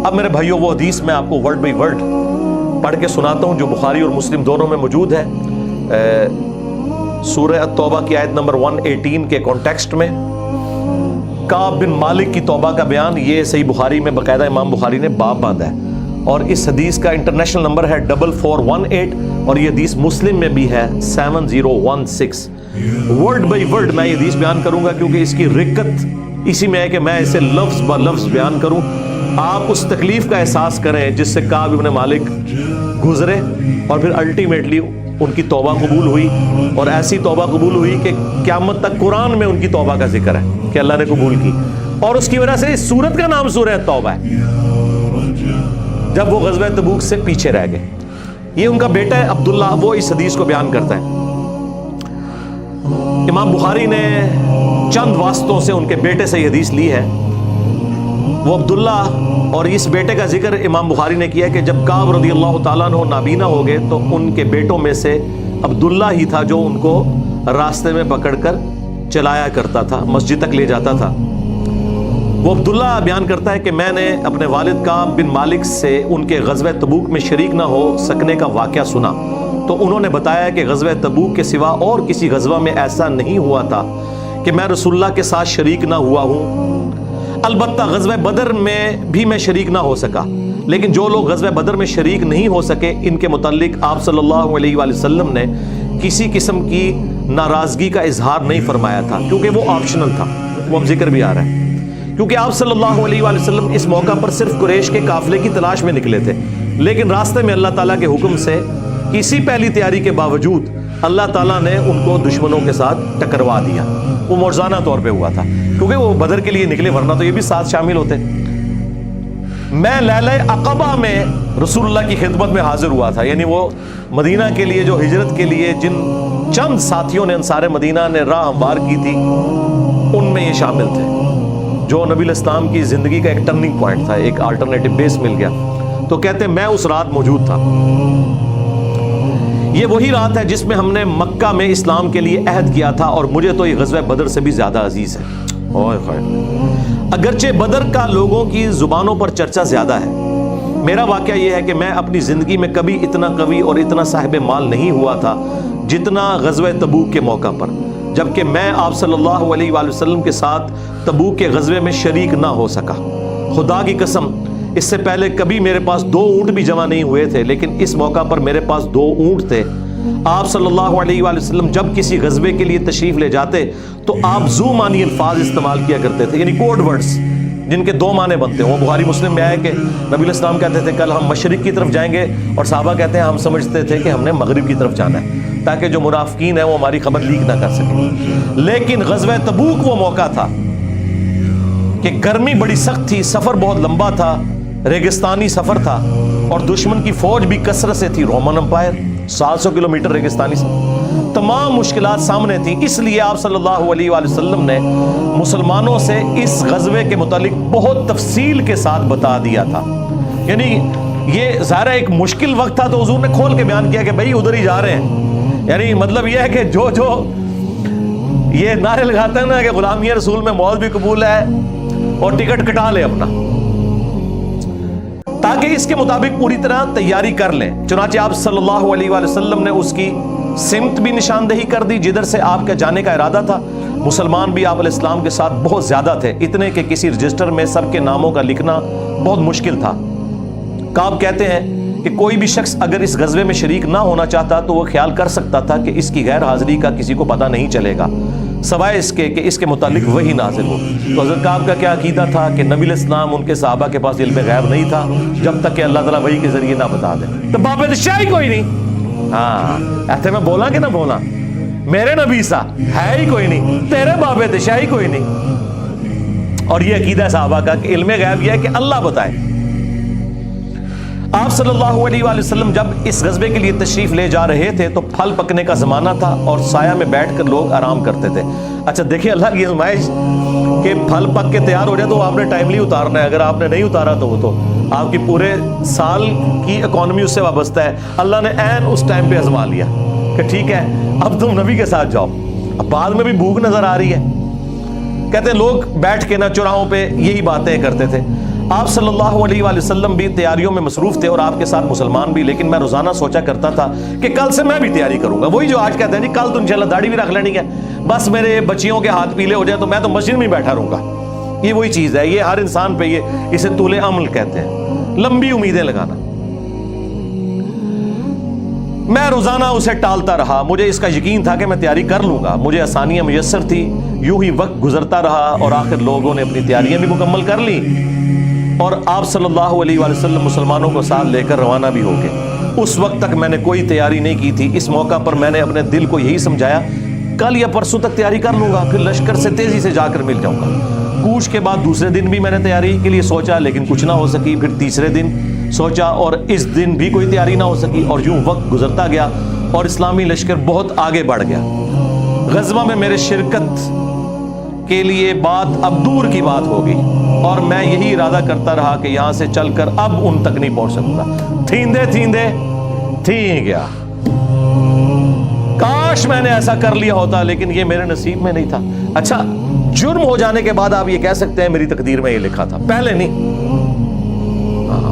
اب میرے بھائیوں وہ حدیث میں آپ کو ورڈ بائی ورڈ پڑھ کے سناتا ہوں جو بخاری اور مسلم دونوں میں موجود ہے. سورہ التوبہ کی آیت نمبر 118 کے کانٹیکسٹ میں کعب بن مالک کی توبہ کا بیان یہ صحیح بخاری میں باقاعدہ امام بخاری نے باب باندھا ہے, اور اس حدیث کا انٹرنیشنل نمبر ہے 4418, اور یہ حدیث مسلم میں بھی ہے 7016. ورڈ بائی ورڈ میں یہ حدیث بیان کروں گا کیونکہ اس کی رکت اسی میں ہے کہ میں اسے لفظ با لفظ بیان کروں, آپ اس تکلیف کا احساس کریں جس سے کعب بن مالک گزرے, اور پھر الٹیمیٹلی ان کی توبہ قبول ہوئی, اور ایسی توبہ قبول ہوئی کہ قیامت تک قرآن میں ان کی توبہ کا ذکر ہے کہ اللہ نے قبول کی, اور اس کی وجہ سے اس سورت کا نام سورہ توبہ ہے, جب وہ غزوہ تبوک سے پیچھے رہ گئے. یہ ان کا بیٹا ہے عبداللہ, وہ اس حدیث کو بیان کرتا ہے. امام بخاری نے چند واسطوں سے ان کے بیٹے سے یہ حدیث لی ہے. وہ عبداللہ اور اس بیٹے کا ذکر امام بخاری نے کیا کہ جب کعب رضی اللہ تعالیٰ عنہ نابینا ہو گئے تو ان کے بیٹوں میں سے عبداللہ ہی تھا جو ان کو راستے میں پکڑ کر چلایا کرتا تھا, مسجد تک لے جاتا تھا. وہ عبداللہ بیان کرتا ہے کہ میں نے اپنے والد کعب بن مالک سے ان کے غزوہ تبوک میں شریک نہ ہو سکنے کا واقعہ سنا, تو انہوں نے بتایا کہ غزوہ تبوک کے سوا اور کسی غزوہ میں ایسا نہیں ہوا تھا کہ میں رسول اللہ کے ساتھ شریک نہ ہوا ہوں. البتہ غزوہ بدر میں بھی میں شریک نہ ہو سکا, لیکن جو لوگ غزوہ بدر میں شریک نہیں ہو سکے ان کے متعلق آپ صلی اللہ علیہ وآلہ وسلم نے کسی قسم کی ناراضگی کا اظہار نہیں فرمایا تھا, کیونکہ وہ آپشنل تھا. وہ اب ذکر بھی آ رہا ہے کیونکہ آپ صلی اللہ علیہ وآلہ وسلم اس موقع پر صرف قریش کے قافلے کی تلاش میں نکلے تھے, لیکن راستے میں اللہ تعالیٰ کے حکم سے کسی پہلی تیاری کے باوجود اللہ تعالیٰ نے ان کو دشمنوں کے ساتھ ٹکروا دیا. وہ موجزانہ طور پہ ہوا تھا کیونکہ وہ بدر کے لیے نکلے, ورنہ تو یہ بھی ساتھ شامل ہوتے. میں لیلہ عقبہ میں رسول اللہ کی خدمت میں حاضر ہوا تھا, یعنی وہ مدینہ کے لیے جو ہجرت کے لیے جن چند ساتھیوں نے انصار مدینہ نے راہ ہموار کی تھی ان میں یہ شامل تھے, جو نبی الاسلام کی زندگی کا ایک ٹرننگ پوائنٹ تھا, ایک آلٹرنیٹو بیس مل گیا. تو کہتے ہیں میں اس رات موجود تھا. یہ وہی رات ہے جس میں ہم نے مکہ میں اسلام کے لیے عہد کیا تھا, اور مجھے تو یہ غزوہ بدر سے بھی زیادہ عزیز ہے. اگرچہ بدر کا لوگوں کی زبانوں پر چرچا زیادہ ہے, میرا واقعہ یہ ہے کہ میں اپنی زندگی میں کبھی اتنا قوی اور اتنا صاحب مال نہیں ہوا تھا جتنا غزوہ تبوک کے موقع پر, جبکہ میں آپ صلی اللہ علیہ وآلہ وسلم کے ساتھ تبوک کے غزوے میں شریک نہ ہو سکا. خدا کی قسم اس سے پہلے کبھی میرے پاس 2 اونٹ بھی جمع نہیں ہوئے تھے, لیکن اس موقع پر میرے پاس 2 اونٹ تھے. آپ صلی اللہ علیہ وآلہ وسلم جب کسی غزوے کے لیے تشریف لے جاتے تو آپ ذو معنی الفاظ استعمال کیا کرتے تھے, یعنی کوڈ ورڈز جن کے 2 معنی بنتے ہیں. وہ بخاری مسلم میں آیا کہ نبی الاسلام کہتے تھے کل ہم مشرق کی طرف جائیں گے, اور صحابہ کہتے ہیں ہم سمجھتے تھے کہ ہم نے مغرب کی طرف جانا ہے تاکہ جو منافقین ہیں وہ ہماری خبر لیک نہ کر سکیں. لیکن غزوہ تبوک وہ موقع تھا کہ گرمی بڑی سخت تھی, سفر بہت لمبا تھا, ریگستانی سفر تھا, اور دشمن کی فوج بھی کثرت سے تھی. رومن امپائر 700 کلومیٹر ریگستانی سے, تمام مشکلات سامنے تھیں. اس لیے آپ صلی اللہ علیہ وآلہ وسلم نے مسلمانوں سے اس غزوے کے متعلق بہت تفصیل کے ساتھ بتا دیا تھا. یعنی یہ ظاہر ایک مشکل وقت تھا تو حضور نے کھول کے بیان کیا کہ بھائی ادھر ہی جا رہے ہیں. یعنی مطلب یہ ہے کہ جو یہ نعرے لگاتے ہیں نا کہ غلامی رسول میں موت بھی قبول ہے اور ٹکٹ کٹا لے اپنا, تاکہ اس کے مطابق پوری طرح تیاری کر لیں. چنانچہ آپ صلی اللہ علیہ وآلہ وسلم نے اس کی سمت بھی نشاندہی کر دی جدھر سے آپ کا جانے کا ارادہ تھا. مسلمان بھی آپ علیہ السلام کے ساتھ بہت زیادہ تھے, اتنے کہ کسی رجسٹر میں سب کے ناموں کا لکھنا بہت مشکل تھا. کعب کہتے ہیں کہ کوئی بھی شخص اگر اس غزوے میں شریک نہ ہونا چاہتا تو وہ خیال کر سکتا تھا کہ اس کی غیر حاضری کا کسی کو پتہ نہیں چلے گا سوائے اس کے کہ اس کے متعلق وحی نازل ہو. تو حضرت کعب کا کیا عقیدہ تھا کہ نبی علیہ السلام ان کے صحابہ کے پاس علم غیب نہیں تھا جب تک کہ اللہ تعالیٰ وحی کے ذریعے نہ بتا دے. تو باب شاہی کوئی نہیں, ہاں ایسے میں بولا کہ نہ بولا, میرے نبی سا ہے ہی کوئی نہیں, تیرے باب شاہی کوئی نہیں. اور یہ عقیدہ صحابہ کا کہ علم غیب یہ ہے کہ اللہ بتائے. آپ صلی اللہ علیہ وآلہ وسلم جب اس غزوے کے لیے تشریف لے جا رہے تھے تو پھل پکنے کا زمانہ تھا اور سایہ میں بیٹھ کر لوگ آرام کرتے تھے. اچھا دیکھیں اللہ کی آزمائش کہ پھل پک کے تیار ہو جائے تو آپ نے ٹائملی اتارنا ہے, اگر آپ نے نہیں اتارا تو وہ تو آپ کی پورے سال کی اکانومی اس سے وابستہ ہے. اللہ نے عین اس ٹائم پہ آزما لیا کہ ٹھیک ہے اب تم نبی کے ساتھ جاؤ. اب بعد میں بھی بھوک نظر آ رہی ہے. کہتے ہیں لوگ بیٹھ کے نہ چوراہوں پہ یہی باتیں کرتے تھے. آپ صلی اللہ علیہ وآلہ وسلم بھی تیاریوں میں مصروف تھے اور آپ کے ساتھ مسلمان بھی، لیکن میں روزانہ سوچا کرتا تھا کہ کل سے میں بھی تیاری کروں گا. وہی جو آج کہتے ہیں جی کل تو انشاءاللہ داڑھی بھی رکھ لینی ہے، بس میرے بچیوں کے ہاتھ پیلے ہو جائے تو میں تو مسجد میں ہی بیٹھا رہوں گا. یہ وہی چیز ہے، یہ ہر انسان پہ اسے طول عمل کہتے ہیں، لمبی امیدیں لگانا. میں روزانہ اسے ٹالتا رہا. مجھے اس کا یقین تھا کہ میں تیاری کر لوں گا، مجھے آسانیاں میسر تھی. یوں ہی وقت گزرتا رہا اور آخر لوگوں نے اپنی تیاریاں بھی مکمل کر لی اور آپ صلی اللہ علیہ وآلہ وسلم مسلمانوں کو ساتھ لے کر روانہ بھی ہو گئے. اس وقت تک میں نے کوئی تیاری نہیں کی تھی. اس موقع پر میں نے اپنے دل کو یہی سمجھایا کل یا پرسوں تک تیاری کر لوں گا، پھر لشکر سے تیزی سے جا کر مل جاؤں گا. کوچ کے بعد دوسرے دن بھی میں نے تیاری کے لیے سوچا لیکن کچھ نہ ہو سکی. پھر تیسرے دن سوچا اور اس دن بھی کوئی تیاری نہ ہو سکی. اور یوں وقت گزرتا گیا اور اسلامی لشکر بہت آگے بڑھ گیا. غزوہ میں میرے شرکت کے لیے بات اب دور کی بات ہو گئی اور میں یہی ارادہ کرتا رہا کہ یہاں سے چل کر اب ان تک نہیں پہنچ سکوں گا. تھیندے تھی گیا. کاش میں نے ایسا کر لیا ہوتا، لیکن یہ میرے نصیب میں نہیں تھا. اچھا، جرم ہو جانے کے بعد آپ یہ کہہ سکتے ہیں میری تقدیر میں یہ لکھا تھا، پہلے نہیں.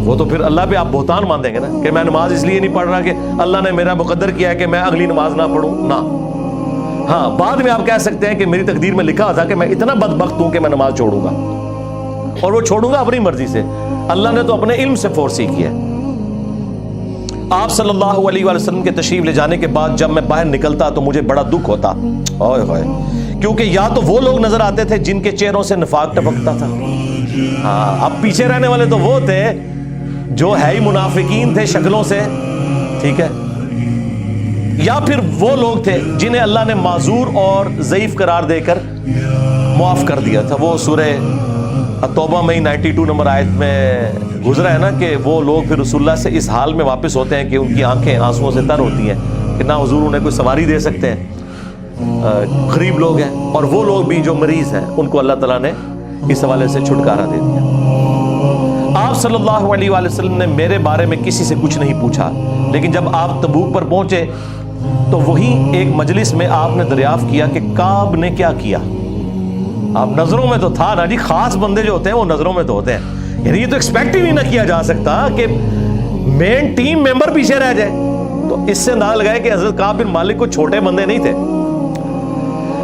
وہ تو پھر اللہ پہ آپ بہتان مان دیں گے نا کہ میں نماز اس لیے نہیں پڑھ رہا کہ اللہ نے میرا مقدر کیا ہے کہ میں اگلی نماز نہ پڑھوں. نہ، ہاں بعد میں آپ کہہ سکتے ہیں کہ میری تقدیر میں لکھا تھا کہ میں اتنا بدبخت ہوں کہ میں نماز چھوڑوں گا، اور وہ چھوڑوں گا اپنی مرضی سے. اللہ نے تو اپنے علم سے فورسی کی ہے. آپ صلی اللہ علیہ وآلہ وسلم کے تشریف لے جانے کے بعد جب میں باہر نکلتا تو مجھے بڑا دکھ ہوتا، اوئے ہوئے، کیونکہ یا تو وہ لوگ نظر آتے تھے جن کے چہروں سے نفاق ٹپکتا تھا. ہاں، اب پیچھے رہنے والے تو وہ تھے جو ہے ہی منافقین تھے شکلوں سے، ٹھیک ہے، یا پھر وہ لوگ تھے جنہیں اللہ نے معذور اور ضعیف قرار دے کر معاف کر دیا تھا. وہ سورہ توبہ میں 92 نمبر آیت میں گزرا ہے نا کہ وہ لوگ پھر رسول اللہ سے اس حال میں واپس ہوتے ہیں کہ ان کی آنکھیں آنسوؤں سے تر ہوتی ہیں کہ نہ حضور انہیں کوئی سواری دے سکتے ہیں، غریب لوگ ہیں. اور وہ لوگ بھی جو مریض ہیں ان کو اللہ تعالیٰ نے اس حوالے سے چھٹکارا دے دیا. آپ صلی اللہ علیہ وآلہ وسلم نے میرے بارے میں کسی سے کچھ نہیں پوچھا، لیکن جب آپ تبوک پر پہنچے تو وہی ایک مجلس میں آپ نے دریافت کیا کہ کعب نے کیا کیا. آپ نظروں میں تو تھا نا جی، خاص بندے جو ہوتے ہیں وہ نظروں میں تو ہوتے ہیں. یعنی یہ تو ایکسپیکٹ ہی نہ کیا جا سکتا کہ مین ٹیم ممبر پیچھے رہ جائے. تو اس سے اندازہ لگائے کہ حضرت کعب بن مالک کو چھوٹے بندے نہیں تھے.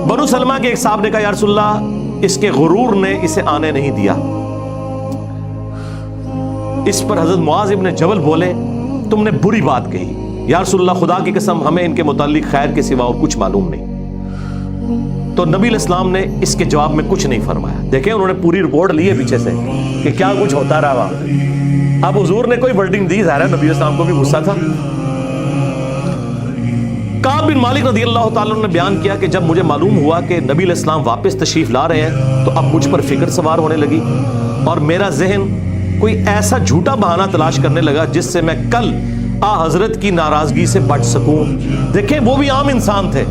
بنو سلمہ کے ایک صاحب نے کہا یا رسول اللہ اس کے غرور نے اسے آنے نہیں دیا. اس پر حضرت معاذ ابن جبل بولے تم نے بری بات کہی. یا رسول اللہ خدا کی قسم ہمیں ان کے متعلق خیر کے سوا اور کچھ معلوم نہیں. تو نبی علیہ السلام نے اس کے جواب میں کچھ نہیں فرمایا. دیکھیں انہوں نے پوری رپورٹ لی ہے پیچھے سے کہ کیا کچھ ہوتا رہا وہاں. اب حضور نے کوئی ورڈنگ دی، ظاہر ہے نبی علیہ السلام کو بھی غصہ تھا. کعب بن مالک رضی اللہ تعالیٰ نے بیان کیا کہ جب مجھے معلوم ہوا کہ نبی علیہ السلام واپس تشریف لا رہے ہیں تو اب مجھ پر فکر سوار ہونے لگی اور میرا ذہن کوئی ایسا جھوٹا بہانہ تلاش کرنے لگا جس سے میں کل حضرت کی ناراضگی سے بچ سکوں. دیکھیں وہ بھی عام انسان تھے،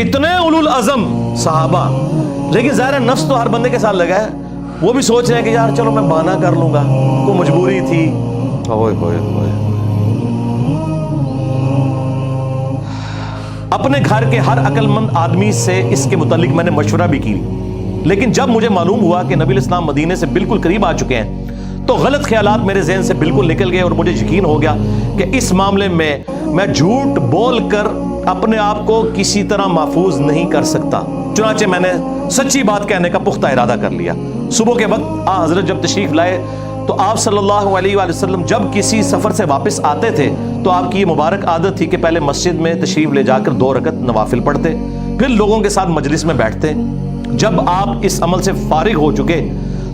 اتنے اولو العزم صحابہ، لیکن ظاہر نفس تو ہر بندے کے ساتھ لگا ہے. وہ بھی سوچ رہے ہیں کہ یار چلو میں بہانہ کر لوں گا، کوئی مجبوری تھی. اوئے ہوئے ہوئے. اپنے گھر کے ہر عقل مند آدمی سے اس کے متعلق میں نے مشورہ بھی کی، لیکن جب مجھے معلوم ہوا کہ نبی علیہ السلام مدینے سے بالکل قریب آ چکے ہیں تو غلط خیالات میرے ذہن سے بالکل نکل گئے اور مجھے یقین ہو گیا کہ اس معاملے میں جھوٹ بول کر اپنے آپ کو کسی طرح محفوظ نہیں کر سکتا. چنانچہ میں نے سچی بات کہنے کا پختہ ارادہ کر لیا. صبح کے وقت حضرت جب تشریف لائے تو آپ صلی اللہ علیہ وآلہ وسلم جب کسی سفر سے واپس آتے تھے تو آپ کی یہ مبارک عادت تھی کہ پہلے مسجد میں تشریف لے جا کر 2 رکعت نوافل پڑھتے، پھر لوگوں کے ساتھ مجلس میں بیٹھتے. جب آپ اس عمل سے فارغ ہو چکے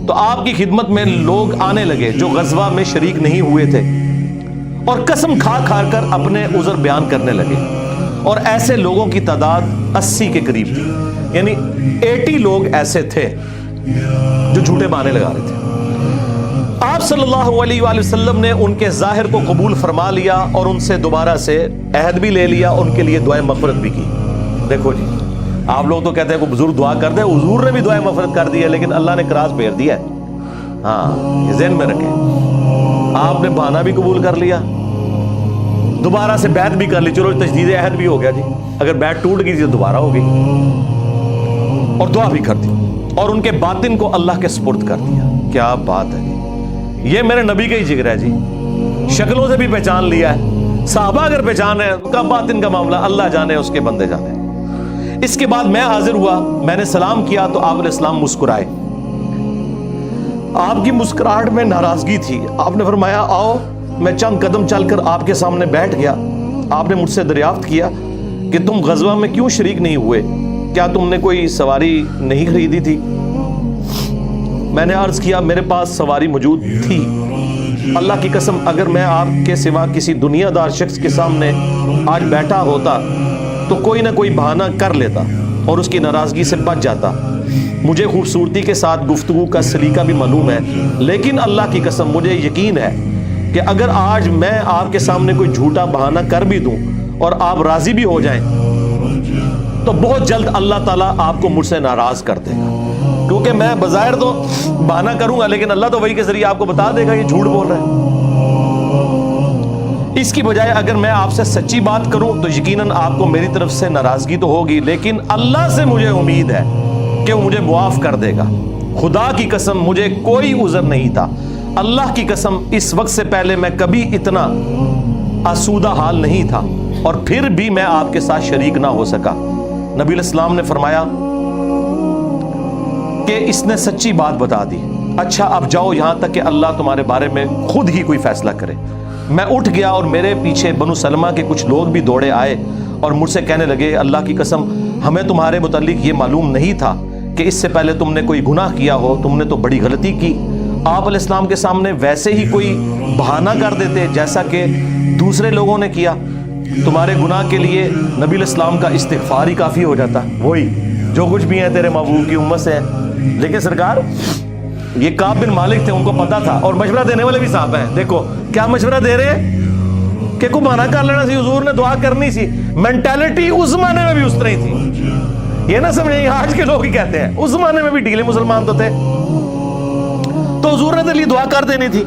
تو آپ کی خدمت میں لوگ آنے لگے جو غزوہ میں شریک نہیں ہوئے تھے اور قسم کھا کھا کر اپنے عذر بیان کرنے لگے. اور ایسے لوگوں کی تعداد 80 کے قریب تھی، یعنی 80 لوگ ایسے تھے جو جھوٹے بہانے لگا رہے تھے. آپ صلی اللہ علیہ وآلہ وسلم نے ان کے ظاہر کو قبول فرما لیا اور ان سے دوبارہ سے عہد بھی لے لیا، ان کے لیے دعائیں مغفرت بھی کی. دیکھو جی، آپ لوگ تو کہتے ہیں کوئی بزرگ دعا کر دے، حضور نے بھی دعائیں مغفرت کر دی ہے لیکن اللہ نے کراس پھیر دیا ہے. ہاں، یہ ذہن میں رکھیں. آپ نے بہانہ بھی قبول کر لیا، دوبارہ سے بیعت بھی کر لی، چلو تجدید عہد بھی ہو گیا جی. اگر بیعت ٹوٹ گئی تو دوبارہ ہو گئی، اور دعا بھی کر دی اور ان کے باطن کو اللہ کے سپرد کر دیا. کیا بات ہے جی. یہ میرے نبی کا ہی جگر ہے جی، شکلوں سے بھی پہچان لیا ہے، صحابہ اگر پہچان ہے کا باطن کا معاملہ اللہ جانے، اس کے بندے جانے۔ اس کے بعد میں حاضر ہوا، میں نے سلام کیا تو آپ علیہ السلام مسکرائے، آپ کی مسکراہٹ میں ناراضگی تھی۔ آپ نے فرمایا آؤ، میں چند قدم چل کر آپ کے سامنے بیٹھ گیا۔ آپ نے مجھ سے دریافت کیا کہ تم غزوہ میں کیوں شریک نہیں ہوئے، کیا تم نے کوئی سواری نہیں خریدی تھی؟ میں نے عرض کیا میرے پاس سواری موجود تھی، اللہ کی قسم اگر میں آپ کے سوا کسی دنیا دار شخص کے سامنے آج بیٹھا ہوتا تو کوئی نہ کوئی بہانہ کر لیتا اور اس کی ناراضگی سے بچ جاتا۔ مجھے خوبصورتی کے ساتھ گفتگو کا سلیقہ بھی معلوم ہے، لیکن اللہ کی قسم مجھے یقین ہے کہ اگر آج میں آپ کے سامنے کوئی جھوٹا بہانہ کر بھی دوں اور آپ راضی بھی ہو جائیں تو بہت جلد اللہ تعالیٰ آپ کو مجھ سے ناراض کر دے گا، کیونکہ میں بظاہر تو بہانہ کروں گا لیکن اللہ تو وہی کے ذریعے آپ کو بتا دے گا یہ جھوٹ بول رہا ہے۔ اس کی بجائے اگر میں آپ سے سچی بات کروں تو یقیناً آپ کو میری طرف سے ناراضگی تو ہوگی، لیکن اللہ سے مجھے امید ہے کہ وہ مجھے معاف کر دے گا۔ خدا کی قسم مجھے کوئی عذر نہیں تھا، اللہ کی قسم اس وقت سے پہلے میں کبھی اتنا آسودہ حال نہیں تھا، اور پھر بھی میں آپ کے ساتھ شریک نہ ہو سکا۔ نبی علیہ السلام نے فرمایا کہ اس نے سچی بات بتا دی، اچھا اب جاؤ یہاں تک کہ اللہ تمہارے بارے میں خود ہی کوئی فیصلہ کرے۔ میں اٹھ گیا اور میرے پیچھے بنو سلمہ کے کچھ لوگ بھی دوڑے آئے اور مجھ سے کہنے لگے اللہ کی قسم ہمیں تمہارے متعلق یہ معلوم نہیں تھا کہ اس سے پہلے تم نے کوئی گناہ کیا ہو، تم نے تو بڑی غلطی کی۔ آپ علیہ السلام کے سامنے ویسے ہی کوئی بہانہ کر دیتے جیسا کہ دوسرے لوگوں نے کیا، تمہارے گناہ کے لیے نبی علیہ السلام کا استغفار ہی کافی ہو جاتا، وہی جو کچھ بھی ہیں تیرے محبوب کی امت سے ہیں۔ لیکن سرکار یہ کعب بن مالک تھے، ان کو پتا تھا، اور مشورہ دینے والے بھی صاحب ہیں، دیکھو کیا مشورہ دے رہے ہیں کہ کو بہانہ کر لینا سی، حضور نے دعا کرنی سی۔ مینٹیلٹی اس زمانے میں بھی اس طرح ہی تھی، یہ نہ سمجھیں آج کے لوگ ہی کہتے ہیں، اس زمانے میں بھی ڈھیلے مسلمان تو تھے، تو حضور نے تیرے لیے دعا کر دینی تھی،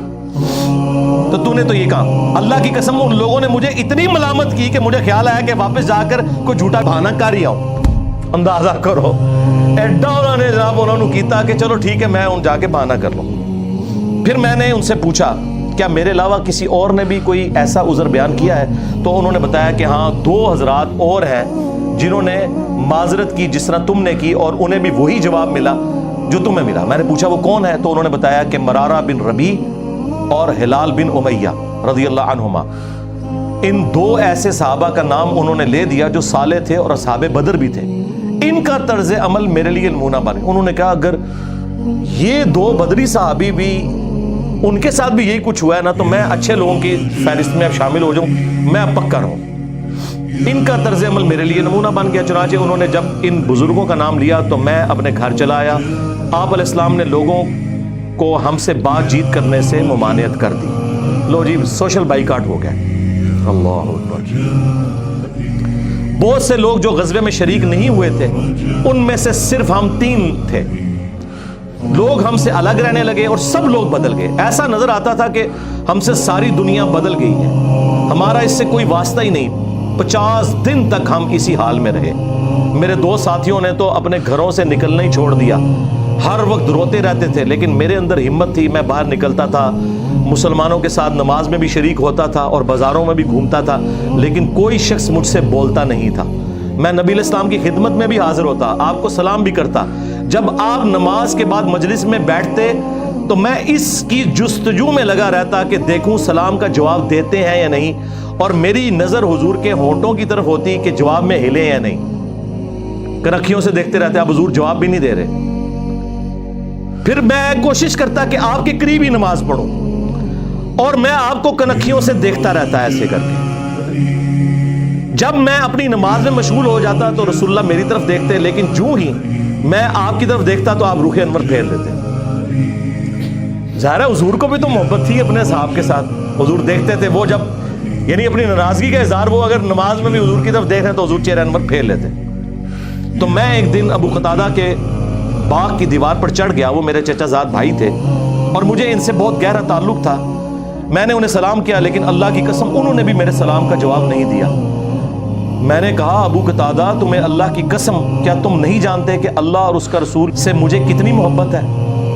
تو تو نے تو یہ کہا۔ اللہ کی قسم ان لوگوں نے مجھے اتنی ملامت کی کہ مجھے خیال آیا کہ واپس جا کر کوئی جھوٹا بہانہ کر ہی آؤں۔ اندازہ کرو ایڈا انہوں نے جناب انہوں نے کیتا کہ چلو ٹھیک ہے میں ان جا کے بہانہ کر لوں۔ پھر میں نے ان سے پوچھا کیا میرے علاوہ کسی اور نے بھی کوئی ایسا عذر بیان کیا ہے؟ تو انہوں نے بتایا کہ ہاں 2 حضرات اور ہیں جنہوں نے معذرت کی جس طرح تم نے کی، اور انہیں بھی وہی جواب ملا جو تمہیں ملا۔ میں نے پوچھا وہ کون ہے؟ تو انہوں نے بتایا کہ مرارہ بن ربیع اور ہلال بن امیہ رضی اللہ عنہما۔ ان 2 ایسے صحابہ کا نام انہوں نے لے دیا جو صالح تھے اور اصحاب بدر بھی تھے، ان کا طرز عمل میرے لیے نمونہ بنے۔ انہوں نے کہا اگر یہ 2 بدری صحابی بھی ان کے ساتھ بھی یہی کچھ ہوا ہے نا تو میں اچھے لوگوں کی فہرست میں اب شامل ہو جاؤں، میں اب پکا رہوں۔ ان کا طرز عمل میرے لیے نمونہ بن گیا۔ چنانچہ انہوں نے جب ان بزرگوں کا نام لیا تو میں اپنے گھر چلا آیا۔ آپ علیہ السلام نے لوگوں کو ہم سے بات چیت کرنے سے ممانعت کر دی۔ لو جی سوشل بائیکاٹ ہو گیا۔ اللہ اکبر۔ بہت سے لوگ جو غزوے میں شریک نہیں ہوئے تھے ان میں سے صرف ہم 3 تھے، لوگ ہم سے الگ رہنے لگے اور سب لوگ بدل گئے۔ ایسا نظر آتا تھا کہ ہم سے ساری دنیا بدل گئی ہے، ہمارا اس سے کوئی واسطہ ہی نہیں۔ 50 دن تک ہم اسی حال میں رہے۔ میرے 2 ساتھیوں نے تو اپنے گھروں سے نکلنا ہی چھوڑ دیا، ہر وقت روتے رہتے تھے، لیکن میرے اندر ہمت تھی، میں باہر نکلتا تھا، مسلمانوں کے ساتھ نماز میں بھی شریک ہوتا تھا اور بازاروں میں بھی گھومتا تھا، لیکن کوئی شخص مجھ سے بولتا نہیں تھا۔ میں نبی علیہ السلام کی خدمت میں بھی حاضر ہوتا، آپ کو سلام بھی کرتا۔ جب آپ نماز کے بعد مجلس میں بیٹھتے تو میں اس کی جستجو میں لگا رہتا کہ دیکھوں سلام کا جواب دیتے ہیں یا نہیں، اور میری نظر حضور کے ہونٹوں کی طرف ہوتی کہ جواب میں ہلے یا نہیں۔ کنکھیوں سے دیکھتے رہتے، اب حضور جواب بھی نہیں دے رہے۔ پھر میں کوشش کرتا کہ آپ کے قریب ہی نماز پڑھوں، اور میں آپ کو کنکھیوں سے دیکھتا رہتا ایسے کر کے۔ جب میں اپنی نماز میں مشغول ہو جاتا تو رسول اللہ میری طرف دیکھتے، لیکن جو ہی میں آپ کی طرف دیکھتا تو آپ رخ انور پھیر لیتے۔ ظاہر ہے حضور کو بھی تو محبت تھی اپنے صحاب کے ساتھ، حضور دیکھتے تھے، وہ جب یعنی اپنی ناراضگی کا اظہار وہ اگر نماز میں بھی حضور کی طرف دیکھ رہے ہیں تو حضور چہرہ انور پھیر لیتے۔ تو میں ایک دن ابو قتادہ کے باغ کی دیوار پر چڑھ گیا، وہ میرے چچا زاد بھائی تھے اور مجھے ان سے بہت گہرا تعلق تھا۔ میں نے انہیں سلام کیا، لیکن اللہ کی قسم انہوں نے بھی میرے سلام کا جواب نہیں دیا۔ میں نے کہا ابو قتادہ تمہیں اللہ کی قسم کیا تم نہیں جانتے کہ اللہ اور اس کا رسول سے مجھے کتنی محبت ہے؟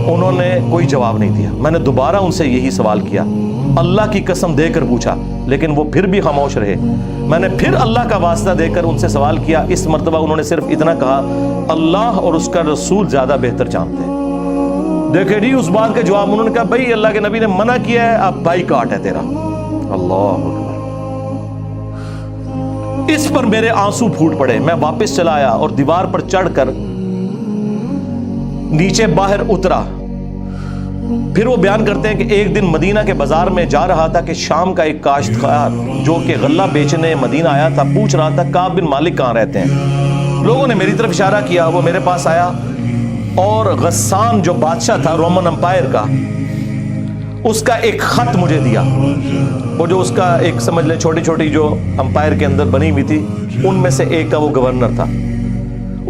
انہوں نے کوئی جواب نہیں دیا. میں نے دوبارہ ان سے یہی سوال کیا, اللہ کی قسم دے کر پوچھا, لیکن وہ پھر بھی خاموش رہے. میں نے پھر اللہ کا واسطہ دے کر ان سے سوال کیا. اس مرتبہ انہوں نے صرف اتنا کہا, اللہ اور اس کا رسول زیادہ بہتر جانتے ہیں. دیکھیں جی اس بات کا جواب انہوں نے کہا, بھائی اللہ کے نبی نے منع کیا ہے, اب بھائی کاٹ ہے تیرا. اللہ اکبر. اس پر میرے آنسو پھوٹ پڑے. میں واپس چلا آیا اور دیوار پر چڑھ کر نیچے باہر اترا. پھر وہ بیان کرتے ہیں کہ ایک دن مدینہ کے بازار میں جا رہا تھا کہ شام کا ایک کاشتکار جو کہ غلہ بیچنے مدینہ آیا تھا پوچھ رہا تھا کعب بن مالک کہاں رہتے ہیں. لوگوں نے میری طرف اشارہ کیا, وہ میرے پاس آیا اور غسان جو بادشاہ تھا رومن امپائر کا, اس کا ایک خط مجھے دیا. وہ جو اس کا ایک سمجھ لیں چھوٹی چھوٹی جو امپائر کے اندر بنی ہوئی تھی ان میں سے ایک کا وہ گورنر تھا.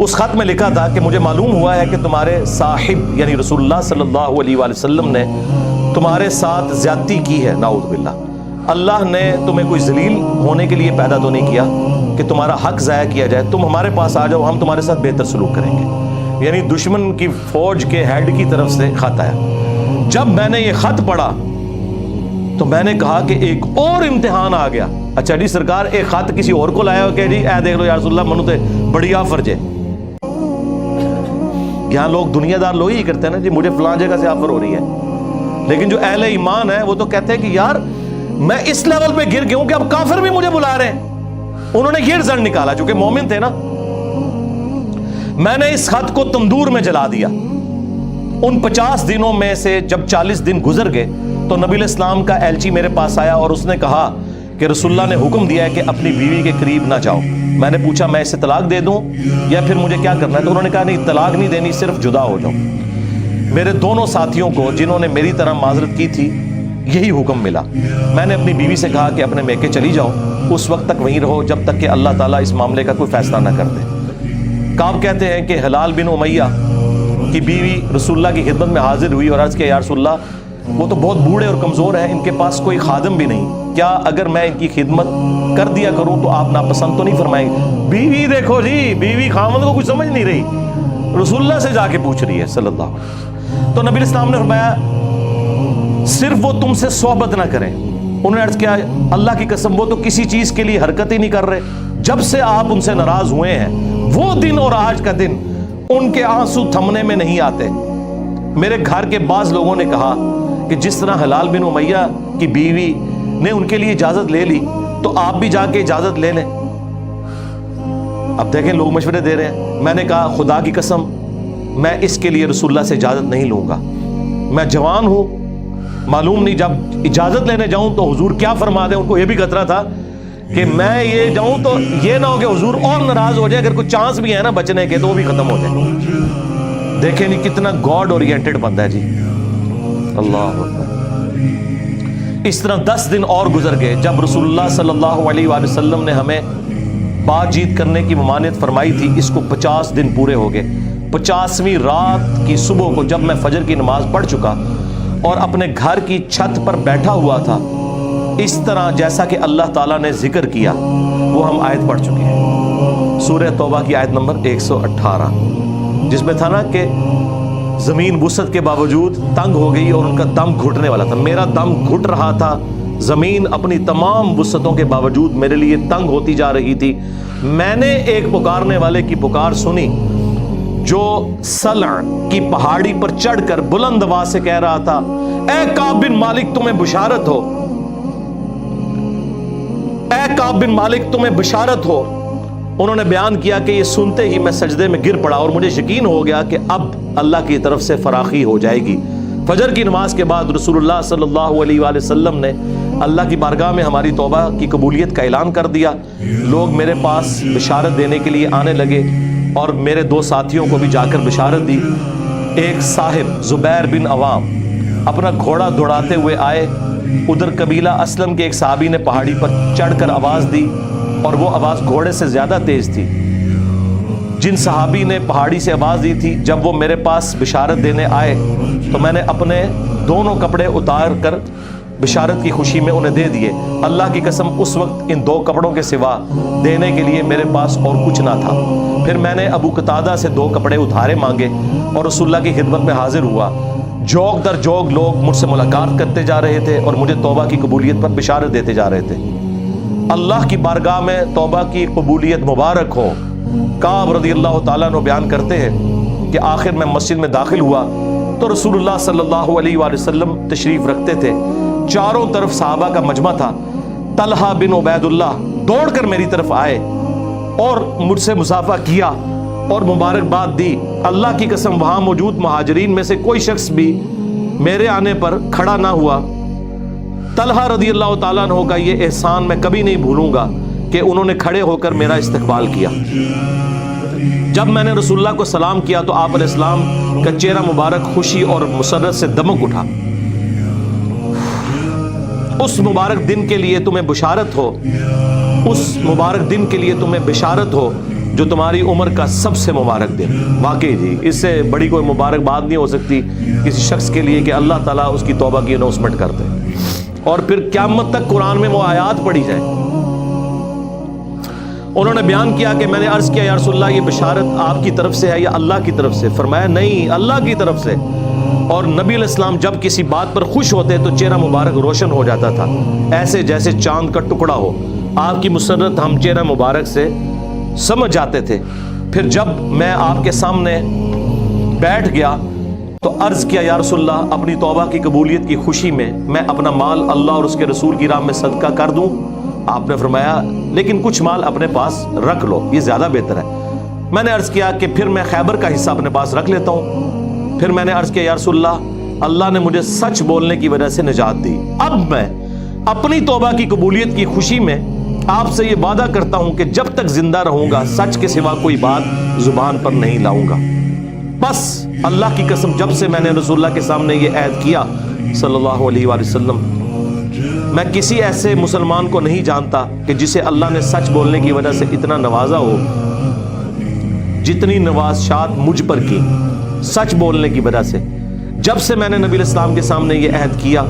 اس خط میں لکھا تھا کہ مجھے معلوم ہوا ہے کہ تمہارے صاحب یعنی رسول اللہ صلی اللہ علیہ وآلہ وسلم نے تمہارے ساتھ زیادتی کی ہے. نعوذ باللہ. اللہ نے تمہیں کوئی ذلیل ہونے کے لیے پیدا تو نہیں کیا کہ تمہارا حق ضائع کیا جائے. تم ہمارے پاس آ جاؤ, ہم تمہارے ساتھ بہتر سلوک کریں گے. یعنی دشمن کی فوج کے ہیڈ کی طرف سے خط آیا. جب میں نے یہ خط پڑھا تو میں نے کہا کہ ایک اور امتحان آ گیا. اچھا جی سرکار, ایک خط کسی اور کو لایا ہو کہ جی اے دیکھ لو یا رسول اللہ منو تے بڑی آفر جے. یہاں لوگ دنیا دار لوگ ہی کرتے ہیں نا جی, مجھے فلاں جگہ سے آفر ہو رہی ہے. لیکن جو اہل ایمان ہے وہ تو کہتے ہیں کہ یار میں اس لیول پہ گر گیا ہوں کہ اب کافر بھی مجھے بلا رہے ہیں. انہوں نے یہ رزلٹ نکالا, چونکہ مومن تھے نا. میں نے اس خط کو تندور میں جلا دیا. ان 50 دنوں میں سے جب 40 دن گزر گئے تو نبی علیہ السلام کا ایلچی میرے پاس آیا اور اس نے کہا کہ رسول اللہ نے حکم دیا ہے کہ اپنی بیوی کے قریب نہ جاؤ. میں نے پوچھا میں اسے طلاق دے دوں یا پھر مجھے کیا کرنا ہے؟ تو انہوں نے کہا نہیں, طلاق نہیں دینی, صرف جدا ہو جاؤ. میرے دونوں ساتھیوں کو جنہوں نے میری طرح معذرت کی تھی یہی حکم ملا. میں نے اپنی بیوی سے کہا کہ اپنے میکے چلی جاؤ, اس وقت تک وہیں رہو جب تک کہ اللہ تعالیٰ اس معاملے کا کوئی فیصلہ نہ کر دے. کعب کہتے ہیں کہ ہلال بن امیہ کی بیوی رسول اللہ کی خدمت میں حاضر ہوئی اور عرض کیا یا رسول اللہ وہ تو بہت بوڑھے اور کمزور ہیں, ان کے پاس کوئی خادم بھی نہیں, کیا اگر میں ان کی خدمت کر دیا کروں تو آپ ناپسند تو نہیں فرمائیں گے؟ بیوی دیکھو جی, بیوی خامد کو کچھ سمجھ نہیں رہی, رسول اللہ سے جا کے پوچھ رہی ہے صلی اللہ علیہ وسلم. تو نبی اسلام نے فرمایا صرف وہ تم سے صحبت نہ کریں. انہوں نے عرض کیا اللہ کی قسم وہ تو کسی چیز کے لیے حرکت ہی نہیں کر رہے. جب سے آپ ان سے ناراض ہوئے ہیں وہ دن اور آج کا دن ان کے آنسو تھمنے میں نہیں آتے. میرے گھر کے بعض لوگوں نے کہا کہ جس طرح ہلال بن امیہ کی بیوی نے ان کے لیے اجازت لے لی تو آپ بھی جا کے اجازت لے لیں. اب دیکھیں لوگ مشورے دے رہے ہیں. میں نے کہا خدا کی قسم میں اس کے لیے رسول اللہ سے اجازت نہیں لوں گا. میں جوان ہوں, معلوم نہیں جب اجازت لینے جاؤں تو حضور کیا فرما دیں. ان کو یہ بھی خطرہ تھا کہ میں یہ جاؤں تو یہ نہ ہو کہ حضور اور ناراض ہو جائے, اگر کوئی چانس بھی ہے نا بچنے کے تو وہ بھی ختم ہو جائے. دیکھیں نہیں کتنا گاڈ اورینٹڈ بندہ ہے جی. اللہ اکبر. اس طرح 10 دن اور گزر گئے. جب رسول اللہ صلی اللہ علیہ وآلہ وسلم نے ہمیں بات چیت کرنے کی ممانعت فرمائی تھی, اس کو 50 دن پورے ہو گئے. 50ویں رات کی صبح کو جب میں فجر کی نماز پڑھ چکا اور اپنے گھر کی چھت پر بیٹھا ہوا تھا, اس طرح جیسا کہ اللہ تعالیٰ نے ذکر کیا وہ ہم آیت پڑھ چکے ہیں, سورہ توبہ کی آیت نمبر 118, جس میں تھا نا کہ زمین وسعت کے باوجود تنگ ہو گئی اور ان کا دم گھٹنے والا تھا. میرا دم گھٹ رہا تھا, زمین اپنی تمام وسعتوں کے باوجود میرے لیے تنگ ہوتی جا رہی تھی. میں نے ایک پکارنے والے کی پکار سنی جو سلع کی پہاڑی پر چڑھ کر بلند آواز سے کہہ رہا تھا اے کعب بن مالک تمہیں بشارت ہو, اے کعب بن مالک تمہیں بشارت ہو. انہوں نے بیان کیا کہ یہ سنتے ہی میں سجدے میں گر پڑا اور مجھے یقین ہو گیا کہ اب اللہ کی طرف سے فراخی ہو جائے گی. فجر کی نماز کے بعد رسول اللہ صلی اللہ علیہ وآلہ وسلم نے اللہ کی بارگاہ میں ہماری توبہ کی قبولیت کا اعلان کر دیا. لوگ میرے پاس بشارت دینے کے لیے آنے لگے اور میرے 2 ساتھیوں کو بھی جا کر بشارت دی. ایک صاحب زبیر بن عوام اپنا گھوڑا دوڑاتے ہوئے آئے. ادھر قبیلہ اسلم کے ایک صحابی نے پہاڑی پر چڑھ کر آواز دی اور وہ آواز گھوڑے سے زیادہ تیز تھی. جن صحابی نے پہاڑی سے آواز دی تھی جب وہ میرے پاس بشارت دینے آئے تو میں نے اپنے دونوں کپڑے اتار کر بشارت کی خوشی میں انہیں دے دیے۔ اللہ کی قسم اس وقت ان 2 کپڑوں کے سوا دینے کے لیے میرے پاس اور کچھ نہ تھا۔ پھر میں نے ابو قتادہ سے 2 کپڑے ادھارے مانگے اور رسول اللہ کی خدمت میں حاضر ہوا۔ جوگ در جوگ لوگ مجھ سے ملاقات کرتے جا رہے تھے اور مجھے توبہ کی قبولیت پر بشارت دیتے جا رہے تھے۔ اللہ کی بارگاہ میں توبہ کی قبولیت مبارک ہو۔ کعب رضی اللہ تعالیٰ عنہ بیان کرتے ہیں کہ آخر میں مسجد میں داخل ہوا تو رسول اللہ صلی اللہ علیہ وآلہ وسلم تشریف رکھتے تھے۔ چاروں طرف صحابہ کا مجمع تھا۔ طلحہ بن عبید اللہ دوڑ کر میری طرف آئے اور مجھ سے مصافحہ کیا اور مبارکباد دی۔ اللہ کی قسم وہاں موجود مہاجرین میں سے کوئی شخص بھی میرے آنے پر کھڑا نہ ہوا۔ طلحہ رضی اللہ تعالیٰ عنہ کا یہ احسان میں کبھی نہیں بھولوں گا کہ انہوں نے کھڑے ہو کر میرا استقبال کیا۔ جب میں نے رسول اللہ کو سلام کیا تو آپ علیہ السلام کا چہرہ مبارک خوشی اور مسرت سے دمک اٹھا۔ اس مبارک دن کے لیے تمہیں بشارت ہو، اس مبارک دن کے لیے تمہیں بشارت ہو جو تمہاری عمر کا سب سے مبارک دن۔ واقعی جی اس سے بڑی کوئی مبارک بات نہیں ہو سکتی کسی شخص کے لیے کہ اللہ تعالیٰ اس کی توبہ کی اناؤنسمنٹ کر دے اور پھر قیامت تک قرآن میں وہ آیات پڑھی جائے۔ انہوں نے بیان کیا کہ میں نے عرض کیا یا رسول اللہ یہ بشارت آپ کی طرف سے ہے یا اللہ کی طرف سے؟ فرمایا نہیں، اللہ کی طرف سے۔ اور نبی علیہ السلام جب کسی بات پر خوش ہوتے تو چہرہ مبارک روشن ہو جاتا تھا، ایسے جیسے چاند کا ٹکڑا ہو۔ آپ کی مسرت ہم چہرہ مبارک سے سمجھ جاتے تھے۔ پھر جب میں آپ کے سامنے بیٹھ گیا تو عرض کیا یا رسول اللہ اپنی توبہ کی قبولیت کی خوشی میں اپنا مال اللہ اور اس کے رسول کی راہ میں صدقہ کر دوں؟ آپ نے فرمایا لیکن کچھ مال اپنے پاس رکھ لو، یہ زیادہ بہتر ہے۔ میں نے عرض کیا کہ پھر میں خیبر کا حصہ اپنے پاس رکھ لیتا ہوں۔ پھر میں نے عرض کیا یا رسول اللہ اللہ نے مجھے سچ بولنے کی وجہ سے نجات دی، اب میں اپنی توبہ کی قبولیت کی خوشی میں آپ سے یہ وعدہ کرتا ہوں کہ جب تک زندہ رہوں گا سچ کے سوا کوئی بات زبان پر نہیں لاؤں گا۔ بس اللہ کی قسم جب سے میں نے رسول اللہ کے سامنے یہ عہد کیا صلی اللہ علیہ وآلہ وسلم، میں کسی ایسے مسلمان کو نہیں جانتا کہ جسے اللہ نے سچ بولنے کی وجہ سے اتنا نوازا ہو جتنی نوازشات مجھ پر کی سچ بولنے کی وجہ سے۔ جب سے میں نے نبی علیہ السلام کے سامنے یہ عہد کیا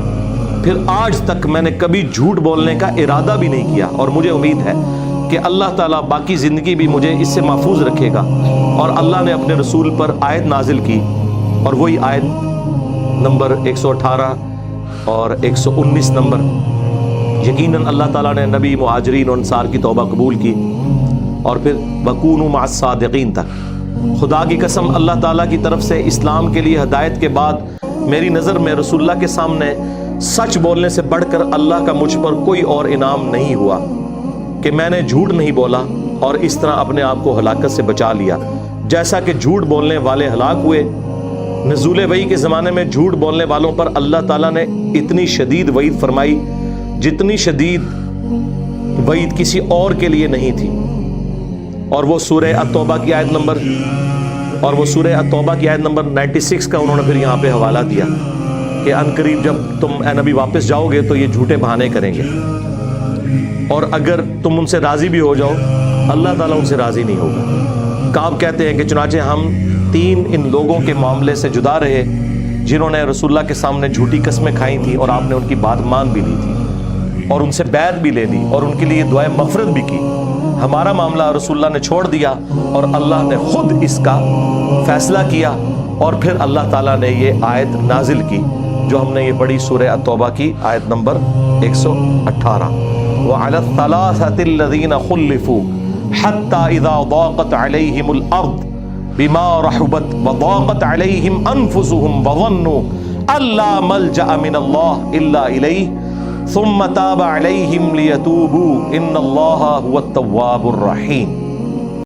پھر آج تک میں نے کبھی جھوٹ بولنے کا ارادہ بھی نہیں کیا، اور مجھے امید ہے کہ اللہ تعالیٰ باقی زندگی بھی مجھے اس سے محفوظ رکھے گا۔ اور اللہ نے اپنے رسول پر آیت نازل کی، اور وہی آیت نمبر 118 اور 119 نمبر، یقیناً اللہ تعالیٰ نے نبی مہاجرین اور انصار کی توبہ قبول کی، اور پھر وَكُونُوا مَعَ الصَّادِقِينَ تک۔ خدا کی قسم اللہ تعالیٰ کی طرف سے اسلام کے لیے ہدایت کے بعد میری نظر میں رسول اللہ کے سامنے سچ بولنے سے بڑھ کر اللہ کا مجھ پر کوئی اور انعام نہیں ہوا کہ میں نے جھوٹ نہیں بولا اور اس طرح اپنے آپ کو ہلاکت سے بچا لیا۔ جیسا کہ جھوٹ بولنے والے ہلاک ہوئے، نزول وحی کے زمانے میں جھوٹ بولنے والوں پر اللہ تعالیٰ نے اتنی شدید وعید فرمائی جتنی شدید وعید کسی اور کے لیے نہیں تھی۔ اور وہ سورہ التوبہ کی آیت نمبر 96 کا انہوں نے پھر یہاں پہ حوالہ دیا کہ عنقریب جب تم اے نبی واپس جاؤ گے تو یہ جھوٹے بہانے کریں گے، اور اگر تم ان سے راضی بھی ہو جاؤ اللہ تعالیٰ ان سے راضی نہیں ہوگا۔ کعب کہتے ہیں کہ چنانچہ ہم 3 ان لوگوں کے معاملے سے جدا رہے جنہوں نے رسول اللہ کے سامنے جھوٹی قسمیں کھائی تھیں اور آپ نے ان کی بات مان بھی لی تھی اور ان سے بیعت بھی لے لی اور ان کے لیے دعائے مغفرت بھی کی۔ ہمارا معاملہ رسول اللہ نے چھوڑ دیا اور اللہ نے خود اس کا فیصلہ کیا، اور پھر اللہ تعالیٰ نے یہ آیت نازل کی جو ہم نے یہ پڑھی سورہ التوبہ کی آیت نمبر 118، وَعَلَى الثَّلَاثَةِ الَّذِينَ خُلِّفُوا حَتَّى إِذَا ضَاقَتْ عَلَيْهِمُ الْأَرْضُ بِمَا رَحُبَتْ وَضَاقَتْ عَلَيْهِمْ أَنفُسُهُمْ وَظَنُّوا أَن لَّا مَلْجَأَ مِنَ اللَّهِ إِلَّا إِلَيْهِ ثُمَّ تَابَ عَلَيْهِمْ لِيَتُوبُوا إِنَّ اللَّهَ هُوَ التَّوَّابُ الرَّحِيمُ۔